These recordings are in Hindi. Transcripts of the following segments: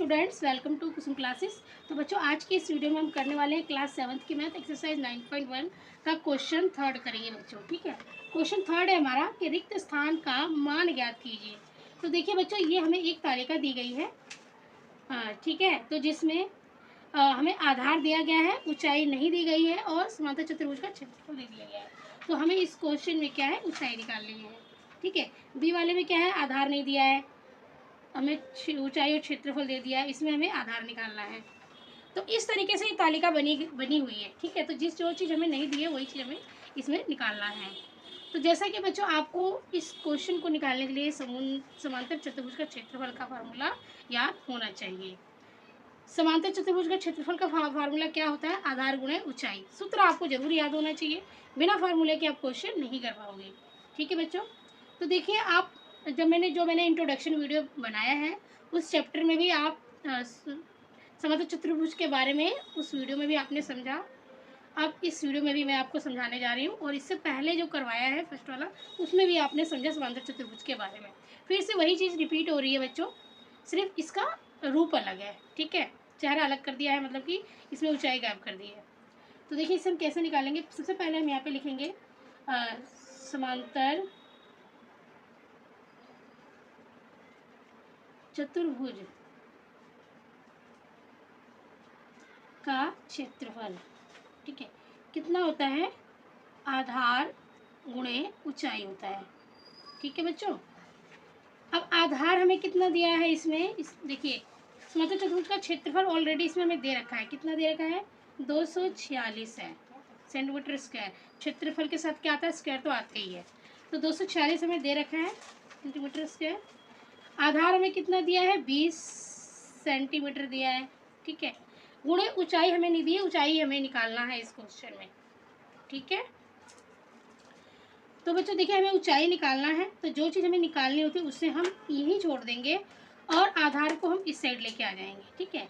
Students, welcome to Kusum classes. तो बच्चों, आज की इस वीडियो में हम करने वाले हैं क्लास 7th की मैथ एक्सरसाइज 9.1 का क्वेश्चन थर्ड करेंगे बच्चों। ठीक है, क्वेश्चन थर्ड है हमारा कि रिक्त स्थान का मान ज्ञात कीजिए। तो देखिए बच्चों, ये हमें एक तालिका दी गई है। ठीक है, तो जिसमें हमें आधार दिया गया है, ऊंचाई नहीं दी गई है और समांतर चतुर्भुज का क्षेत्रफल दे दिया गया है। तो हमें इस क्वेश्चन में क्या है, ऊंचाई निकालनी है। ठीक है, बी वाले में क्या है, आधार नहीं दिया है, हमें ऊंचाई और क्षेत्रफल दे दिया है, इसमें हमें आधार निकालना है। तो इस तरीके से ये तालिका बनी हुई है। ठीक है, तो जो चीज़ हमें नहीं दी है वही चीज़ हमें इसमें निकालना है। तो जैसा कि बच्चों, आपको इस क्वेश्चन को निकालने के लिए समांतर चतुर्भुज का क्षेत्रफल का फार्मूला याद होना चाहिए। समांतर चतुर्भुज का क्षेत्रफल का फार्मूला क्या होता है, आधार गुणे ऊंचाई। सूत्र आपको जरूर याद होना चाहिए, बिना फार्मूले के आप क्वेश्चन नहीं कर पाओगे। ठीक है बच्चों, तो देखिए आप, जो मैंने इंट्रोडक्शन वीडियो बनाया है उस चैप्टर में भी आप समांतर चतुर्भुज के बारे में उस वीडियो में भी आपने समझा। अब इस वीडियो में भी मैं आपको समझाने जा रही हूँ, और इससे पहले जो करवाया है फर्स्ट वाला, उसमें भी आपने समझा समांतर चतुर्भुज के बारे में। फिर से वही चीज़ रिपीट हो रही है बच्चों, सिर्फ इसका रूप अलग है। ठीक है, चेहरा अलग कर दिया है, मतलब कि इसमें ऊंचाई गायब कर दी है। तो देखिए इसे हम कैसे निकालेंगे। सबसे पहले हम यहाँ पे लिखेंगे समांतर चतुर्भुज का क्षेत्रफल। ठीक है, कितना होता है, आधार गुणे ऊंचाई होता है। ठीक है बच्चों, अब आधार हमें कितना दिया है इसमें, इस देखिए समांतर चतुर्भुज का क्षेत्रफल ऑलरेडी इसमें हमें दे रखा है। कितना दे रखा है, 246 है सेंटीमीटर स्क्वायर। क्षेत्रफल के साथ क्या आता है, स्क्वायर तो आते ही है। तो 246 हमें दे रखा है सेंटीमीटर स्क्वायर। आधार हमें कितना दिया है, 20 सेंटीमीटर दिया है। ठीक है, गुणे ऊंचाई हमें नहीं दी है, ऊंचाई हमें निकालना है इस क्वेश्चन में। ठीक है, तो बच्चों देखिए हमें ऊंचाई निकालना है, तो जो चीज़ हमें निकालनी होती है उससे हम यहीं छोड़ देंगे और आधार को हम इस साइड लेके आ जाएंगे। ठीक है,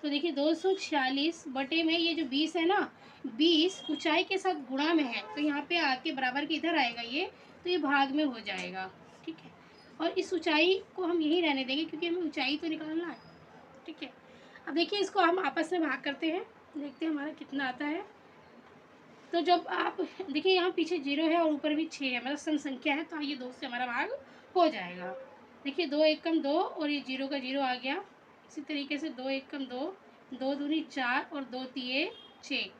तो देखिए 246 बटे में ये जो 20 है ना, 20 ऊंचाई के साथ गुणा में है, तो यहाँ पे आके बराबर के इधर आएगा ये, तो ये भाग में हो जाएगा। ठीक है, और इस ऊंचाई को हम यहीं रहने देंगे क्योंकि हमें ऊंचाई तो निकालना है। ठीक है, अब देखिए इसको हम आपस में भाग करते हैं, देखते हैं हमारा कितना आता है। तो जब आप देखिए यहाँ पीछे 0 है और ऊपर भी 6 है, मतलब सम संख्या है, तो ये 2 से हमारा भाग हो जाएगा। देखिए 2 एक कम 2 और ये 0 का 0 आ गया। इसी तरीके से 2 एक कम 2, 2 दूनी 4 और 2 तिये 6।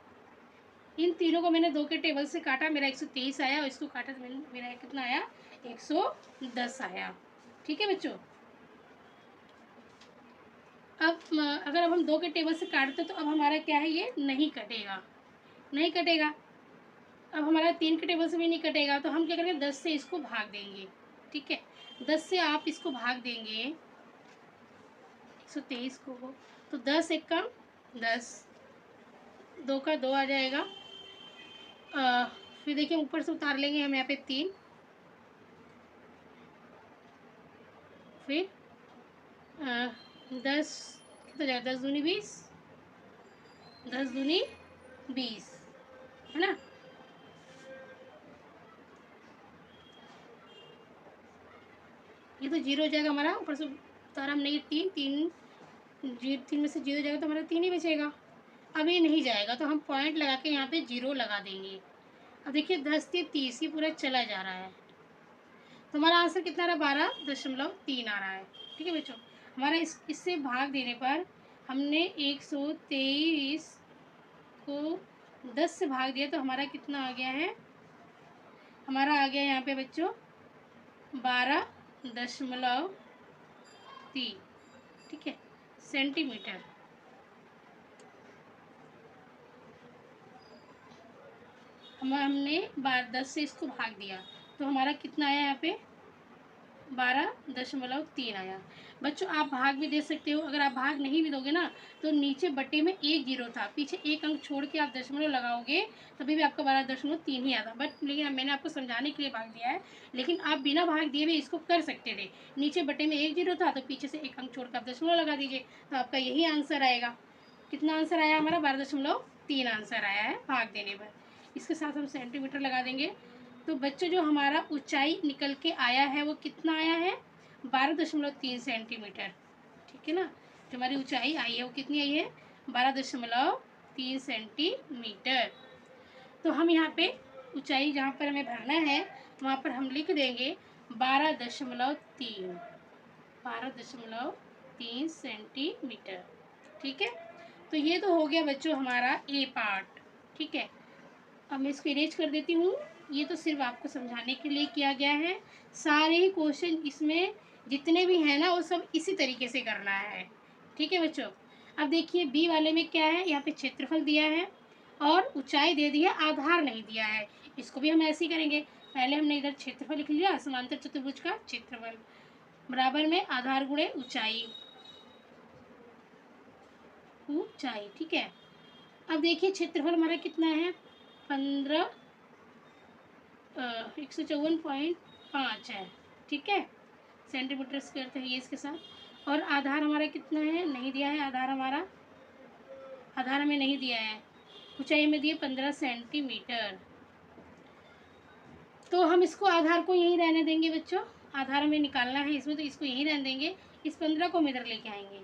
इन तीनों को मैंने 2 के टेबल से काटा, मेरा 123 आया, और इसको काटा तो मेरा कितना आया, 110 आया। ठीक है बच्चों, अब अगर अब हम 2 के टेबल से काटते तो अब हमारा क्या है, ये नहीं कटेगा, नहीं कटेगा। अब हमारा 3 के टेबल से भी नहीं कटेगा, तो हम क्या करेंगे, 10 से इसको भाग देंगे। ठीक है, 10 से आप इसको भाग देंगे 123 को, तो 10 एक कम 10, 2 का 2 आ जाएगा। फिर देखिए ऊपर से उतार लेंगे हम यहाँ पे 3, फिर 10 कितना जाएगा, 10 दूनी 20, 10 दूनी 20, है ना। ये तो 0 हो जाएगा हमारा, ऊपर से उतारा हमने ये 3, 3 में से 0 जाएगा तो हमारा 3 ही बचेगा। अब ये नहीं जाएगा तो हम पॉइंट लगा के यहाँ पे 0 लगा देंगे। अब देखिए 10 से 30 ही पूरा चला जा रहा है, तो हमारा आंसर कितना आ रहा है, 12.3 आ रहा है। ठीक है बच्चों, हमारा इससे भाग देने पर हमने 123 को 10 से भाग दिया, तो हमारा कितना आ गया है, हमारा आ गया यहाँ पे बच्चों 12.3। ठीक है, सेंटीमीटर। हमने 10 से इसको भाग दिया, तो हमारा कितना आया यहाँ पे, 12.3 आया। बच्चों आप भाग भी दे सकते हो, अगर आप भाग नहीं भी दोगे ना, तो नीचे बट्टे में 1 0 था, पीछे 1 अंक छोड़ के आप दशमलव लगाओगे तभी भी आपका 12.3 ही आता। बट लेकिन मैंने आपको समझाने के लिए भाग दिया है, लेकिन आप बिना भाग दिए भी इसको कर सकते थे। नीचे बट्टे में 1 0 था, तो पीछे से 1 अंक छोड़ कर आप दशमलव लगा दीजिए, तो आपका यही आंसर आएगा। कितना आंसर आया हमारा, 12.3 आंसर आया है भाग देने पर। इसके साथ हम सेंटीमीटर लगा देंगे। तो बच्चों जो हमारा ऊंचाई निकल के आया है वो कितना आया है, 12.3 सेंटीमीटर। ठीक है ना, जो हमारी ऊंचाई आई है वो कितनी आई है, 12.3 सेंटीमीटर। तो हम यहाँ पे ऊंचाई जहाँ पर हमें भरना है वहाँ पर हम लिख देंगे 12.3 सेंटीमीटर। ठीक है, तो ये तो हो गया बच्चों हमारा ए पार्ट। ठीक है, अब मैं इसको इरेज कर देती हूँ। ये तो सिर्फ आपको समझाने के लिए किया गया है। सारे ही क्वेश्चन इसमें जितने भी हैं ना वो सब इसी तरीके से करना है। ठीक है बच्चों, अब देखिए बी वाले में क्या है, यहाँ पे क्षेत्रफल दिया है और ऊंचाई दे दी है, आधार नहीं दिया है। इसको भी हम ऐसे ही करेंगे। पहले हमने इधर क्षेत्रफल लिख लिया, समांतर चतुर्भुज का क्षेत्रफल बराबर में आधार गुणे ऊंचाई। ऊंचाई ठीक है, अब देखिए क्षेत्रफल हमारा कितना है, 154.5 है। ठीक है, सेंटीमीटर स्क्वायर तो है ये इसके साथ। और आधार हमारा कितना है, नहीं दिया है आधार हमारा, आधार हमें नहीं दिया है। ऊंचाई में दिए 15 सेंटीमीटर। तो हम इसको आधार को यहीं रहने देंगे बच्चों, आधार हमें निकालना है इसमें, तो इसको यहीं रहने देंगे। इस 15 को हम इधर लेके आएंगे।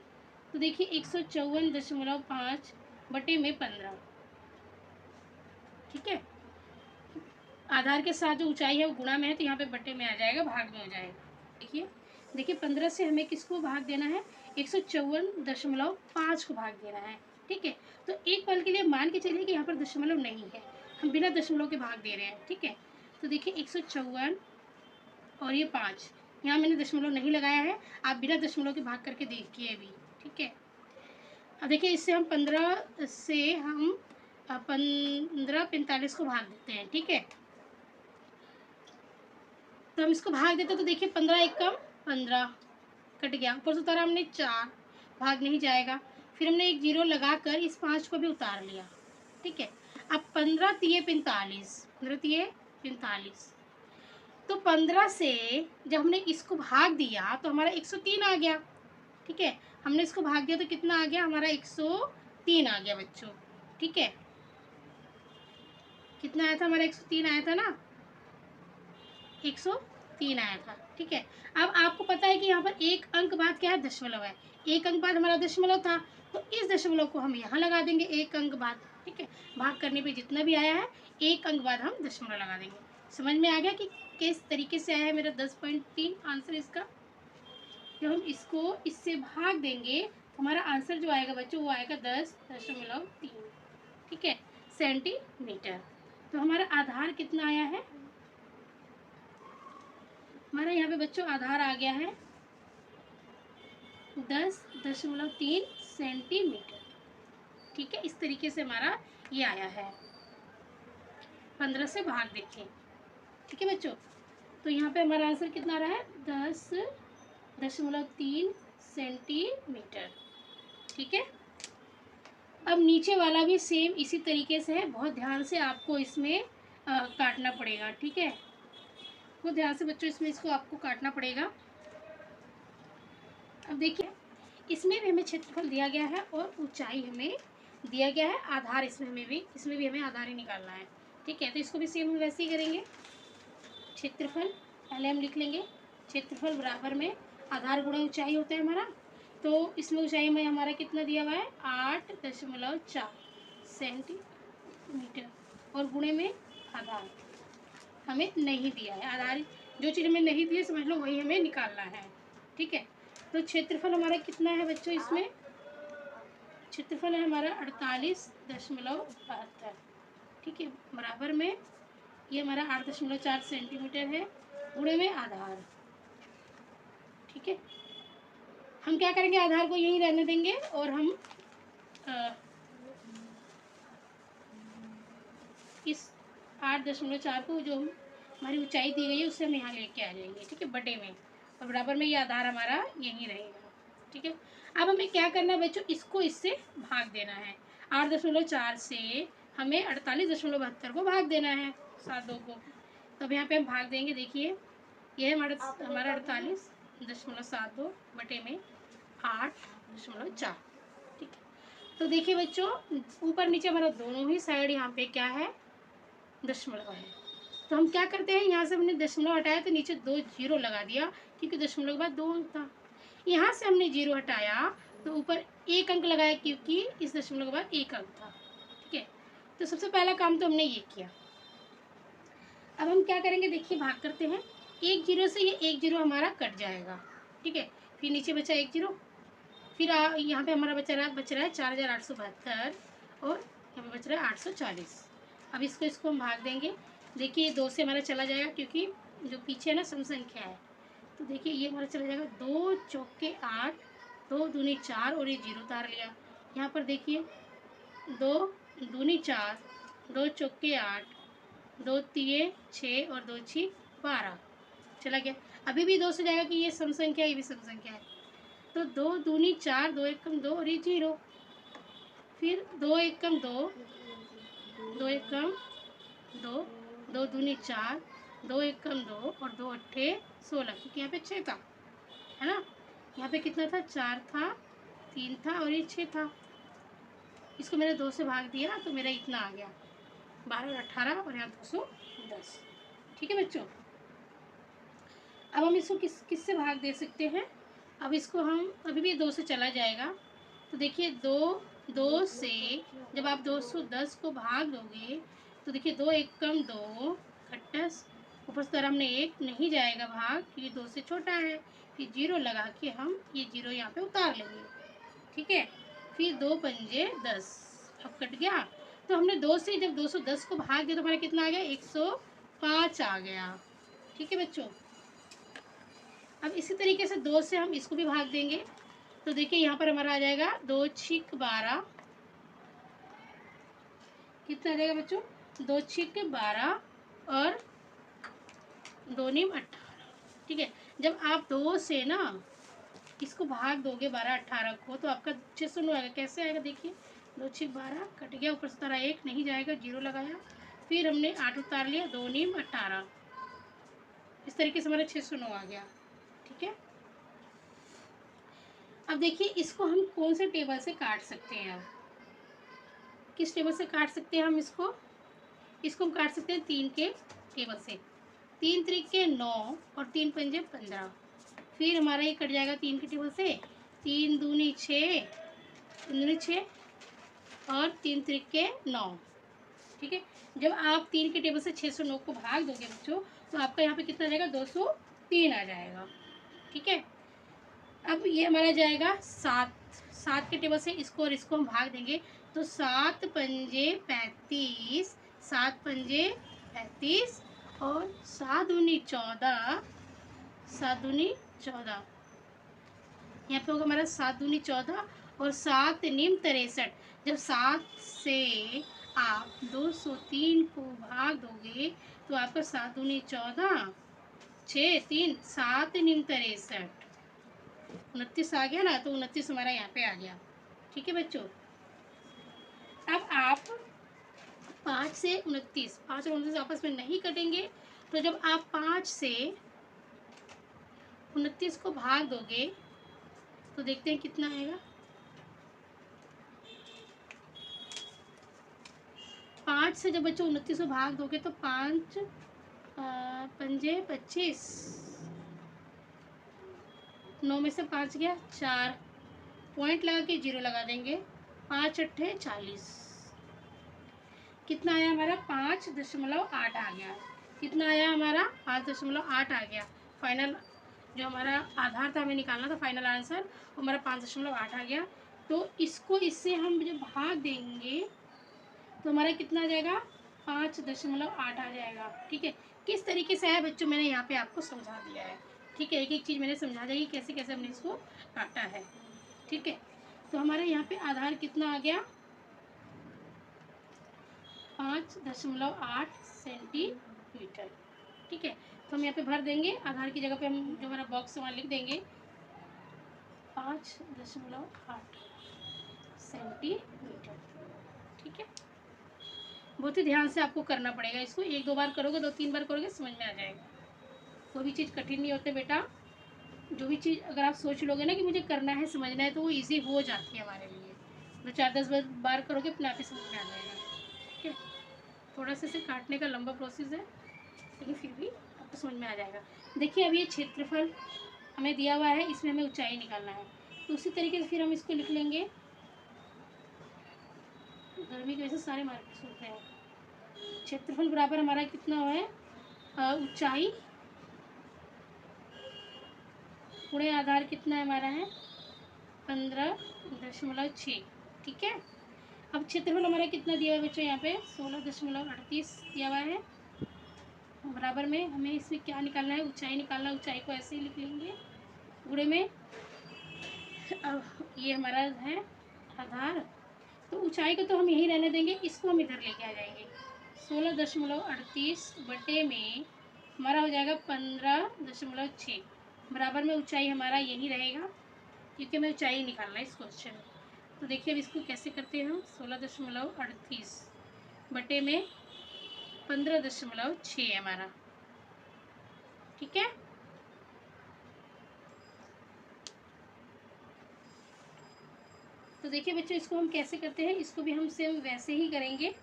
तो देखिए 154.5 बटे में 15। ठीक है, आधार के साथ जो ऊंचाई है वो गुणा में है, तो यहाँ पे बटे में आ जाएगा, भाग में हो जाएगा। देखिए देखिए 15 से हमें किसको भाग देना है, 154.5 को भाग देना है। ठीक है, तो एक पल के लिए मान के चलिए कि यहाँ पर दशमलव नहीं है, हम बिना दशमलव के भाग दे रहे हैं। ठीक है, तो देखिए 154 और ये 5, यहाँ मैंने दशमलव नहीं लगाया है, आप बिना दशमलव के भाग करके देखिए अभी। ठीक है, अब देखिए इससे हम 15 से हम 15 45 को भाग देते हैं। ठीक है, तो हम इसको भाग देते तो देखिए 15 एक कम 15 कट गया, ऊपर से उतारा हमने 4, भाग नहीं जाएगा। फिर हमने एक जीरो लगाकर इस 5 को भी उतार लिया। ठीक है, अब 15 तिये 45, 15 तिये 45। तो 15 से जब हमने इसको भाग दिया तो हमारा 103 आ गया। ठीक है, हमने इसको भाग दिया तो कितना आ गया हमारा, 103 आ गया बच्चों। ठीक है, कितना आया था हमारा, 103 आया था ना, 103 आया था। ठीक है, अब आपको पता है कि यहाँ पर एक अंक बाद क्या है, दशमलव है। एक अंक बाद हमारा दशमलव था, तो इस दशमलव को हम यहाँ लगा देंगे एक अंक बाद। ठीक है, भाग करने पे जितना भी आया है एक अंक बाद हम दशमलव लगा देंगे। समझ में आ गया कि किस तरीके से आया है मेरा 10.3 आंसर इसका। जब हम इसको इससे भाग देंगे तो हमारा आंसर जो आएगा बच्चों वो आएगा 10.3। ठीक है, सेंटीमीटर। तो हमारा आधार कितना आया है, हमारा यहाँ पे बच्चों आधार आ गया है 10.3 सेंटीमीटर। ठीक है, इस तरीके से हमारा ये आया है, 15 से भाग देखें। ठीक है बच्चों, तो यहाँ पे हमारा आंसर कितना आ रहा है, 10.3 सेंटीमीटर। ठीक है, अब नीचे वाला भी सेम इसी तरीके से है, बहुत ध्यान से आपको इसमें काटना पड़ेगा। ठीक है, बहुत ध्यान से बच्चों इसमें इसको आपको काटना पड़ेगा। अब देखिए इसमें भी हमें क्षेत्रफल दिया गया है और ऊंचाई हमें दिया गया है, आधार इसमें भी हमें आधार ही निकालना है। ठीक है, तो इसको भी सेम हम वैसे ही करेंगे। क्षेत्रफल पहले हम लिख लेंगे, क्षेत्रफल बराबर में आधार गुणा ऊंचाई होता है हमारा। तो इसमें ऊंचाई में हमारा कितना दिया हुआ है, 8.4 सेंटीमीटर, और गुणे में आधार हमें नहीं दिया है। आधार जो चीज़ हमें नहीं दी है समझ लो वही हमें निकालना है। ठीक है, तो क्षेत्रफल हमारा कितना है बच्चों, इसमें क्षेत्रफल है हमारा 48.72। ठीक है, बराबर में ये हमारा 8.4 सेंटीमीटर है, गुणे में आधार। ठीक है, हम क्या करेंगे, आधार को यहीं रहने देंगे और हम इस 8.4 को जो हमारी ऊंचाई दी गई है उससे हम यहाँ लेके आ जाएंगे। ठीक है, बटे में, और बराबर में ये आधार हमारा यहीं रहेगा। ठीक है, अब हमें क्या करना है बच्चों, इसको इससे भाग देना है। 8.4 से हमें 48.72 को भाग देना है, 7 को। तो अब यहाँ पे हम भाग देंगे। देखिए ये है हमारा 48.72 बटे में 8.4। ठीक है, तो देखिए बच्चों ऊपर नीचे हमारा दोनों ही साइड यहाँ पे क्या है, दशमलव है। तो हम क्या करते हैं, यहाँ से हमने दशमलव हटाया तो नीचे 2 जीरो लगा दिया, क्योंकि दशमलव के बाद 2 अंक था। यहाँ से हमने 0 हटाया तो ऊपर 1 अंक लगाया क्योंकि इस दशमलव के बाद 1 अंक था। ठीक है, तो सबसे पहला काम तो हमने ये किया। अब हम क्या करेंगे, देखिए भाग करते हैं। 1 0 से ये 1 0 हमारा कट जाएगा। ठीक है, फिर नीचे बचा 1 0, फिर यहाँ पे हमारा बच रहा है 4872 और यहाँ पे बच रहा है 840। अब इसको हम भाग देंगे। देखिए 2 से हमारा चला जाएगा क्योंकि जो पीछे है ना सम संख्या है, तो देखिए ये हमारा चला जाएगा 2 चौके 8, 2 दूनी 4 और ये 0 उतार लिया। यहाँ पर देखिए 2 दूनी 4, 2 चौके 8, 2 तिये 6 और 2 6 12 चला गया। अभी भी 2 से जाएगा कि ये सम संख्या है, ये भी सम संख्या है। तो 2 दूनी 4, 2 एकम 2 और ये 0, फिर 2 एकम 2, 2 एकम 2, 2 दूनी 4, 2 एकम 2 और 2 अट्ठे 16, क्योंकि यहाँ पे 6 था, है ना। यहाँ पे कितना था, 4 था, 3 था और ये 6 था। इसको मैंने 2 से भाग दिया तो मेरा इतना आ गया 12 और 18 और यहाँ 210। ठीक है बच्चों, अब हम इसको किससे भाग दे सकते हैं। अब इसको हम अभी भी 2 से चला जाएगा, तो देखिए 2 से जब आप 210 को भाग दोगे तो देखिए 2 एकम 2 खट्टस, ऊपर से तरह हमने 1 नहीं जाएगा भाग क्योंकि 2 से छोटा है, फिर 0 लगा के हम ये 0 यहाँ पे उतार लेंगे। ठीक है, फिर 2 पंजे 10, अब कट गया। तो हमने 2 से जब 210 को भाग दिया तो हमारा कितना आ गया, 105 आ गया। ठीक है बच्चों, अब इसी तरीके से 2 से हम इसको भी भाग देंगे तो देखिए यहाँ पर हमारा आ जाएगा 2 छिक 12, कितना आ जाएगा बच्चों, 2 छिक 12 और 2 नीम 18। ठीक है, जब आप 2 से ना इसको भाग दोगे 12 18 को तो आपका 609 आएगा। कैसे आएगा, देखिए 2 छिक 12 कट गया, ऊपर से तारा 1 नहीं जाएगा, 0 लगाया, फिर हमने 8 उतार लिया, 2 नीम 18, इस तरीके से हमारा 609 आ गया। ठीक है, अब देखिए इसको हम कौन से टेबल से काट सकते हैं। किस टेबल से काट सकते हैं हम इसको हम काट सकते हैं 3 के टेबल से। 3 त्रिके 9 और 3 पंजे 15, फिर हमारा ये कट जाएगा 3 के टेबल से, 3 दूनी 6, 3 दूनी 6 और 3 त्रिके 9। ठीक है, जब आप 3 के टेबल से 609 को भाग दोगे बच्चों तो आपका यहाँ पे कितना जाएगा, 203 आ जाएगा। ठीक है, अब ये हमारा जाएगा 7 के टेबल से इसको और इसको हम भाग देंगे तो 7 पंजे 35, 7 पंजे 35 और 7 दूनी 14, 7 दूनी 14, यहाँ पे होगा हमारा 7 दूनी 14 और 7 नीम 63। जब 7 से आप 203 को भाग दोगे तो आपका 7 दूनी 14, 6 3 7 नीम 63, 29 आ गया ना, तो 29 हमारा यहाँ पे आ गया। ठीक है बच्चों, अब आप 5 से 29, 5 और 29 आपस में नहीं कटेंगे, तो जब आप 5 से 29 को भाग दोगे तो देखते हैं कितना आएगा। 5 से जब बच्चों 29 को भाग दोगे तो 5 पंजे 25, 9 में से 5 गया 4, पॉइंट लगा के 0 लगा देंगे, 5 अट्ठे 40, कितना आया हमारा 5.8 आ गया। कितना आया हमारा 5.8 आ गया। फाइनल जो हमारा आधार था हमें निकालना था, फाइनल आंसर वो हमारा 5.8 आ गया। तो इसको इससे हम जब भाग देंगे तो हमारा कितना आ जाएगा, 5.8 आ जाएगा। ठीक है, किस तरीके से है बच्चों मैंने यहाँ पे आपको समझा दिया है। ठीक है, एक एक चीज़ मैंने समझा दी कैसे कैसे हमने इसको काटा है। ठीक है, तो हमारे यहाँ पे आधार कितना आ गया, 5.8 सेंटीमीटर। ठीक है, तो हम यहाँ पे भर देंगे, आधार की जगह पे हम जो हमारा बॉक्स वहाँ लिख देंगे 5.8 सेंटीमीटर। ठीक है, बहुत ही ध्यान से आपको करना पड़ेगा इसको, 1-2 बार करोगे, 2-3 बार करोगे समझ में आ जाएगा। कोई भी चीज़ कठिन नहीं होते बेटा, जो भी चीज़ अगर आप सोच लोगे ना कि मुझे करना है समझना है तो वो ईजी हो जाती है हमारे लिए। 2-4-10 बार करोगे अपने आप ही समझ में आ जाएगा। ठीक है, थोड़ा सा इसे काटने का लंबा प्रोसेस है लेकिन फिर भी आपको समझ में आ जाएगा। देखिए अब ये क्षेत्रफल हमें दिया हुआ है, इसमें हमें ऊंचाई निकालना है। तो उसी तरीके से फिर हम इसको लिख लेंगे। गर्मी की वजह से सारे मार्क्स होते हैं। क्षेत्रफल बराबर हमारा कितना है, ऊंचाई गुणे आधार कितना है हमारा है 15.6। ठीक है। अब क्षेत्रफल हमारा कितना दिया हुआ है बच्चों, यहाँ पे 16.38 दिया हुआ है। बराबर में हमें इसमें क्या निकालना है, ऊंचाई निकालना है। ऊंचाई को ऐसे ही लिख लेंगे गुणे में। अब ये हमारा है आधार, तो ऊंचाई को तो हम यहीं रहने देंगे, इसको हम इधर लेके आ जाएंगे। 16.38 बटे में हमारा हो जाएगा 15.6। बराबर में ऊंचाई हमारा यही रहेगा, क्योंकि हमें ऊंचाई निकालना है इस क्वेश्चन में। तो देखिए अब इसको कैसे करते हैं हम। 16.38 बटे में 15.6 है हमारा। ठीक है। तो देखिए बच्चों इसको हम कैसे करते हैं, इसको भी हम सेम वैसे ही करेंगे।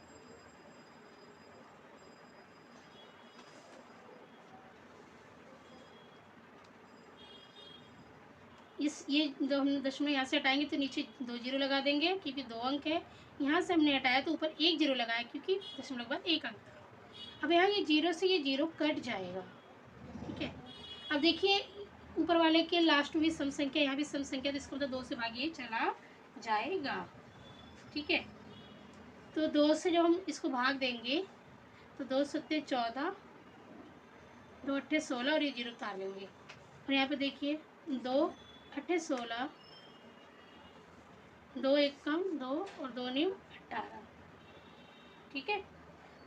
ये दो हम दशमलव यहाँ से हटाएंगे तो नीचे 2 जीरो लगा देंगे, क्योंकि 2 अंक है। यहाँ से हमने हटाया तो ऊपर 1 जीरो लगाया, क्योंकि दशमलव के बाद 1 अंक था। अब यहाँ ये जीरो से ये जीरो कट जाएगा। ठीक है। अब देखिए ऊपर वाले के लास्ट में भी सम संख्या, यहाँ भी सम संख्या, तो इसको मतलब 2 से भागिए चला जाएगा। ठीक है। तो 2 से जब हम इसको भाग देंगे तो 2 सत्ते 14, 2 अट्ठे 16 और ये जीरो उतार लेंगे। और यहाँ पे देखिए 2 अट्ठे 16, 2 एक कम 2 और 2 नीम 18। ठीक है।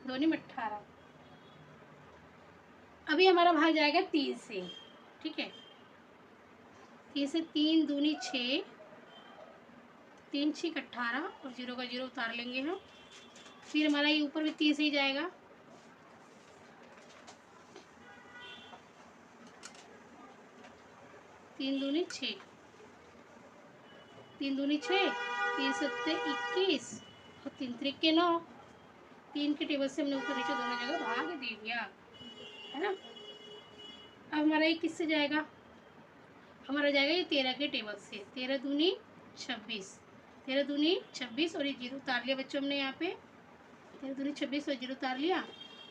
2 नीम 18। अभी हमारा भाग जाएगा 3 से। ठीक है। 3 से 3 दूनी 6, 3 6 18 और जीरो का जीरो उतार लेंगे हम। फिर हमारा ये ऊपर भी 3 से ही जाएगा। 3 दूनी 6, 3 दूनी 6, 3 सत्ते 21 और 3 त्रिके 9। 3 के टेबल से हमने ऊपर नीचे दोनों जगह भाग दे दिया, है ना। अब हमारा ये किससे जाएगा, हमारा जाएगा ये 13 के टेबल से। 13 दूनी 26, 13 दूनी 26 और ये जीरो उतार लिया बच्चों हमने यहाँ पे। 13 दूनी 26 और जीरो उतार लिया।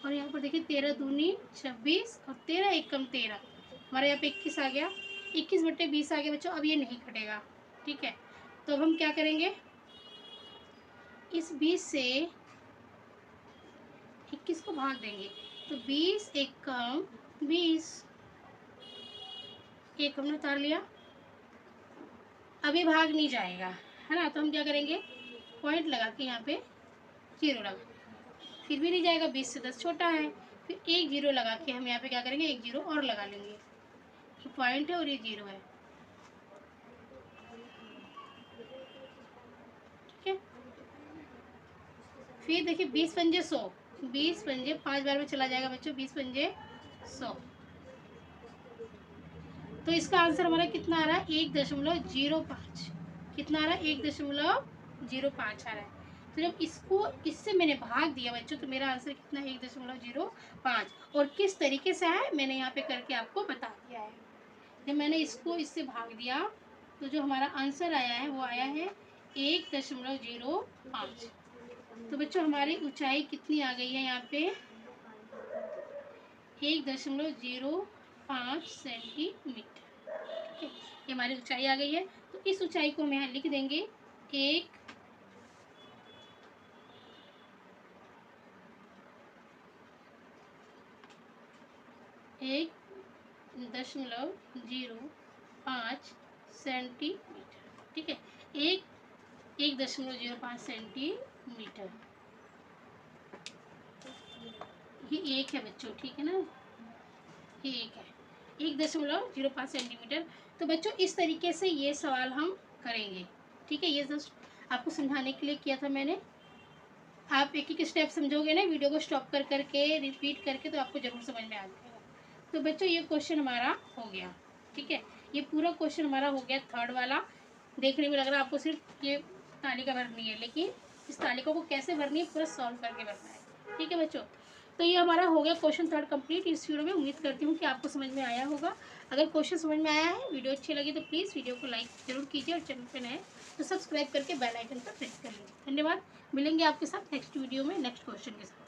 और यहाँ पर देखिए 13 दूनी 26 और 13 एक कम 13, हमारे यहाँ पे 21 आ गया। 21 बटे 20 आ गया बच्चों। अब ये नहीं कटेगा। ठीक है। तो अब हम क्या करेंगे, इस 20 से 21 को भाग देंगे तो 20 एक कम 20, एक हमने उतार लिया। अभी भाग नहीं जाएगा, है ना। तो हम क्या करेंगे, पॉइंट लगा के यहाँ पे जीरो लगा, फिर भी नहीं जाएगा, 20 से 10 छोटा है। फिर एक जीरो लगा के हम यहाँ पे क्या करेंगे, एक जीरो और लगा लेंगे। ये पॉइंट है और ये जीरो है। ठीक है। फिर देखिए 20 पंजे 100, 20 पंजे 5 बार में चला जाएगा बच्चों, 20 पंजे 100। तो इसका आंसर हमारा कितना आ रहा है, 1.05। कितना आ रहा है, 1.05 आ रहा है। तो जब इसको इससे मैंने भाग दिया बच्चों तो मेरा आंसर कितना है, 1.05। और किस तरीके से है मैंने यहाँ पे करके आपको बता दिया है। जब मैंने इसको इससे भाग दिया तो जो हमारा आंसर आया है वो आया है 1.05। तो बच्चों हमारी ऊंचाई कितनी आ गई है यहाँ पे, 1.05 सेंटीमीटर। ठीक है। ये हमारी ऊंचाई आ गई है। तो इस ऊंचाई को हम यहाँ लिख देंगे 1.05 सेंटीमीटर। ठीक है। 1.05 सेंटीमीटर। ये एक है बच्चों, ठीक है ना, ये एक है 1.05 सेंटीमीटर। तो बच्चों इस तरीके से ये सवाल हम करेंगे। ठीक है। ये जस्ट आपको समझाने के लिए किया था मैंने। आप एक एक स्टेप समझोगे ना, वीडियो को स्टॉप कर करके रिपीट करके, तो आपको जरूर समझ में आ जाएगा। तो बच्चों ये क्वेश्चन हमारा हो गया। ठीक है। ये पूरा क्वेश्चन हमारा हो गया, थर्ड वाला। देखने में लग रहा है आपको सिर्फ ये तालिका भरनी है, लेकिन इस तालिका को कैसे भरनी है पूरा सॉल्व करके भरना है। ठीक है बच्चों। तो ये हमारा हो गया क्वेश्चन थर्ड कंप्लीट इस वीडियो में। उम्मीद करती हूँ कि आपको समझ में आया होगा। अगर क्वेश्चन समझ में आया है, वीडियो अच्छी लगी तो प्लीज़ वीडियो को लाइक जरूर कीजिए और चैनल पे नए तो सब्सक्राइब करके बेल आइकन पर प्रेस कर लीजिए। धन्यवाद। मिलेंगे आपके साथ नेक्स्ट वीडियो में नेक्स्ट क्वेश्चन के साथ।